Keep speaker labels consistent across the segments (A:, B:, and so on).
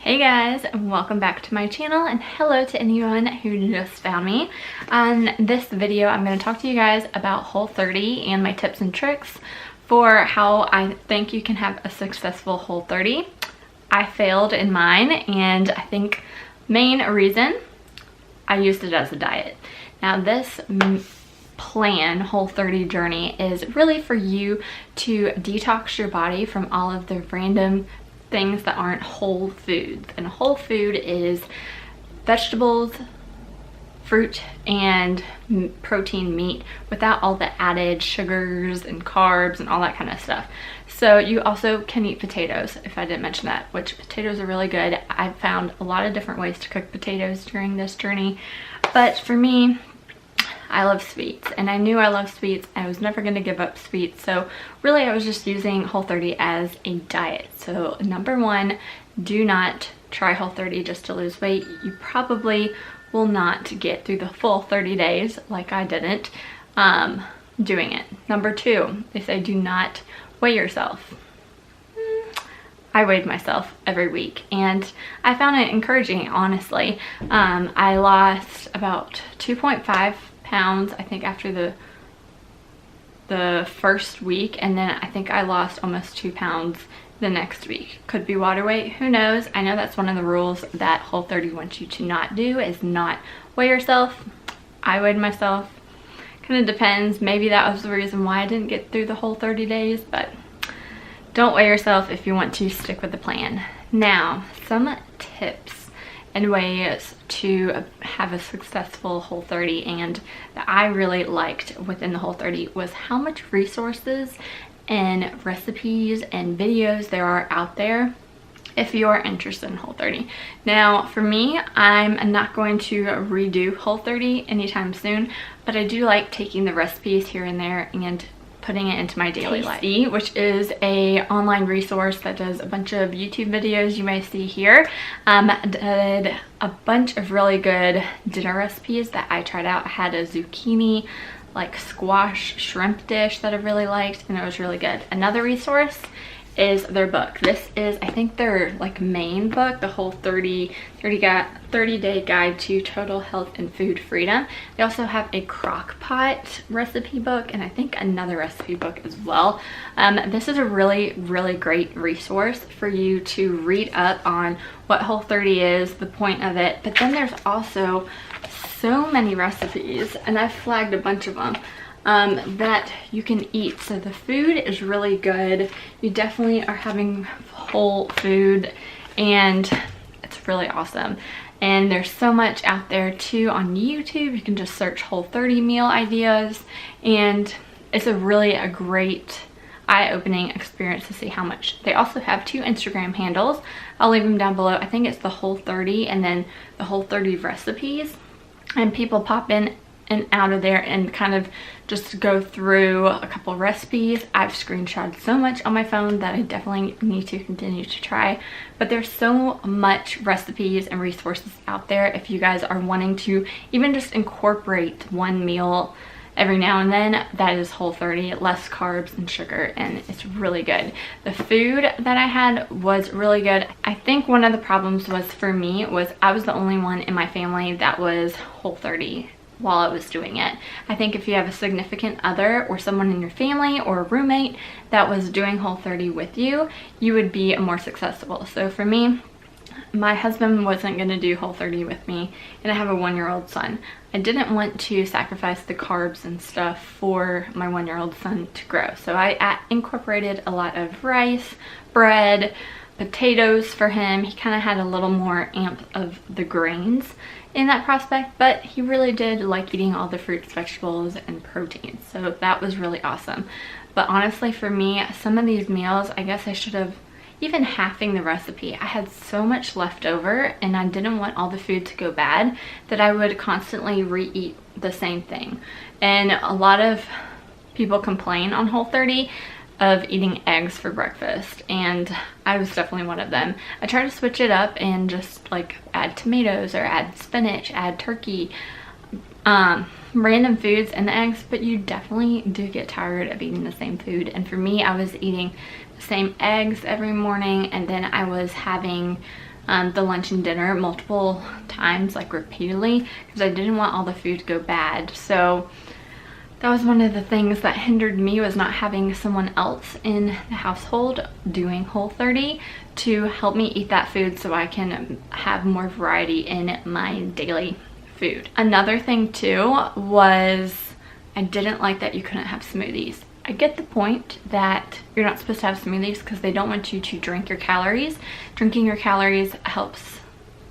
A: Hey guys, and welcome back to my channel, and hello to anyone who just found me. On this video, I'm going to talk to you guys about Whole30 and my tips and tricks for how I think you can have a successful Whole30. I failed in mine, and I think main reason I used it as a diet. Now this plan, Whole30 journey, is really for you to detox your body from all of the random things that aren't whole foods. And whole food is vegetables, fruit, and protein meat without all the added sugars and carbs and all that kind of stuff. So you also can eat potatoes, if I didn't mention that, which potatoes are really good. I've found a lot of different ways to cook potatoes during this journey, but for me, I love sweets, and I knew I loved sweets. I was never going to give up sweets, so really I was just using Whole30 as a diet. So number one, do not try Whole30 just to lose weight. You probably will not get through the full 30 days like I didn't doing it. Number two, they say do not weigh yourself. I weighed myself every week, and I found it encouraging, honestly. I lost about 2.5 pounds, I think, after the first week, and then I think I lost almost 2 pounds the next week. Could be water weight, who knows. I know that's one of the rules that Whole30 wants you to not do, is not weigh yourself. I weighed myself. Kind of depends. Maybe that was the reason why I didn't get through the whole 30 days, but don't weigh yourself if you want to stick with the plan. Now, some tips and ways to have a successful Whole30 and that I really liked within the Whole30 was how much resources and recipes and videos there are out there if you are interested in Whole30. Now for me, I'm not going to redo Whole30 anytime soon, but I do like taking the recipes here and there and putting it into my daily life, which is a online resource that does a bunch of YouTube videos you may see here. Did a bunch of really good dinner recipes that I tried out. I had a zucchini like squash shrimp dish that I really liked, and it was really good. Another resource is their book. This is, I think, their like main book, the Whole30 30-day guide to total health and food freedom. They also have a crock pot recipe book, and I think another recipe book as well. This is a really great resource for you to read up on what Whole30 is, the point of it, but then there's also so many recipes, and I've flagged a bunch of them that you can eat. So the food is really good. You definitely are having whole food, and it's really awesome. And there's so much out there too on YouTube. You can just search Whole30 meal ideas, and it's a great eye-opening experience to see how much. They also have 2 Instagram handles. I'll leave them down below. I think it's the Whole30 and then the Whole30 recipes, and people pop in and out of there and kind of just go through a couple recipes. I've screenshotted so much on my phone that I definitely need to continue to try, but there's so much recipes and resources out there if you guys are wanting to even just incorporate one meal every now and then that is Whole30, less carbs and sugar, and it's really good. The food that I had was really good. I think one of the problems was for me was I was the only one in my family that was Whole30 while I was doing it. I think if you have a significant other or someone in your family or a roommate that was doing Whole30 with you, you would be more successful. So for me, my husband wasn't going to do Whole30 with me, and I have a 1-year-old son. I didn't want to sacrifice the carbs and stuff for my 1-year-old son to grow. So I incorporated a lot of rice, bread, potatoes for him. He kind of had a little more amp of the grains in that prospect, but he really did like eating all the fruits, vegetables, and proteins. So that was really awesome. But honestly, for me, some of these meals, I guess I should have even halving the recipe. I had so much left over, and I didn't want all the food to go bad that I would constantly re-eat the same thing. And a lot of people complain on Whole30 of eating eggs for breakfast, and I was definitely one of them. I try to switch it up and just like add tomatoes or add spinach, add turkey, random foods and the eggs, but you definitely do get tired of eating the same food. And for me, I was eating the same eggs every morning, and then I was having the lunch and dinner multiple times, like repeatedly, because I didn't want all the food to go bad. So that was one of the things that hindered me, was not having someone else in the household doing Whole30 to help me eat that food so I can have more variety in my daily food. Another thing too was I didn't like that you couldn't have smoothies. I get the point that you're not supposed to have smoothies because they don't want you to drink your calories. Drinking your calories helps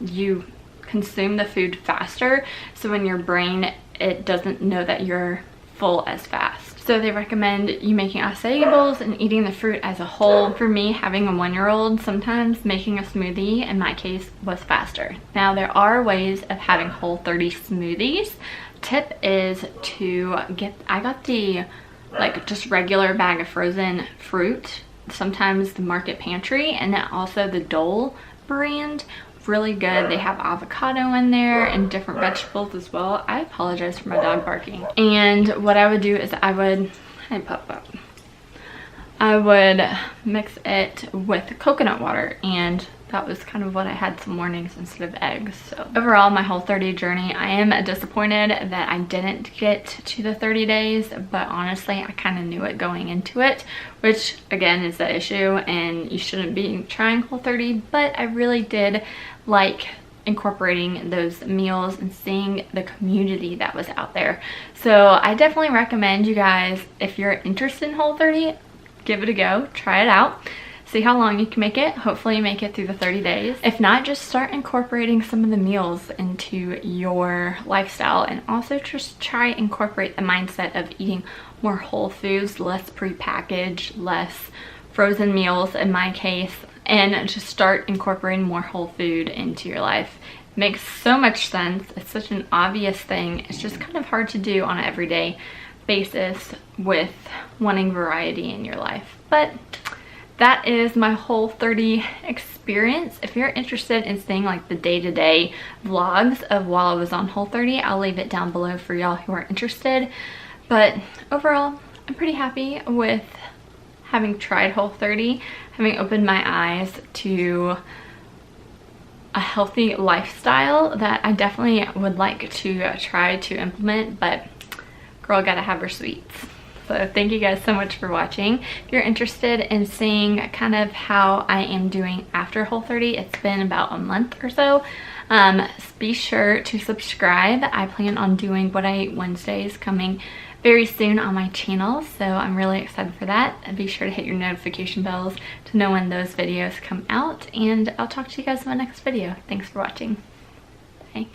A: you consume the food faster, so in your brain it doesn't know that you're full as fast. So they recommend you making acai bowls and eating the fruit as a whole. For me, having a 1-year-old, sometimes making a smoothie in my case was faster. Now there are ways of having Whole30 smoothies. Tip is to I got the like just regular bag of frozen fruit, sometimes the Market Pantry, and then also the Dole brand. Really good. They have avocado in there and different vegetables as well. I apologize for my dog barking. And what I would do is I would mix it with coconut water, and that was kind of what I had some mornings instead of eggs. So overall, my Whole30 journey, I am disappointed that I didn't get to the 30 days, but honestly, I kind of knew it going into it, which again is the issue, and you shouldn't be trying Whole30, but I really did like incorporating those meals and seeing the community that was out there. So I definitely recommend you guys, if you're interested in Whole30, give it a go, try it out. See how long you can make it. Hopefully you make it through the 30 days. If not, just start incorporating some of the meals into your lifestyle, and also just try incorporate the mindset of eating more whole foods, less prepackaged, less frozen meals in my case, and just start incorporating more whole food into your life. It makes so much sense. It's such an obvious thing. It's just kind of hard to do on an everyday basis with wanting variety in your life. But that is my Whole30 experience. If you're interested in seeing like the day-to-day vlogs of while I was on Whole30, I'll leave it down below for y'all who are interested. But overall, I'm pretty happy with having tried Whole30, having opened my eyes to a healthy lifestyle that I definitely would like to try to implement, but girl gotta have her sweets. So thank you guys so much for watching. If you're interested in seeing kind of how I am doing after Whole30, it's been about a month or so, be sure to subscribe. I plan on doing What I Eat Wednesdays coming very soon on my channel, so I'm really excited for that. And be sure to hit your notification bells to know when those videos come out, and I'll talk to you guys in my next video. Thanks for watching. Bye.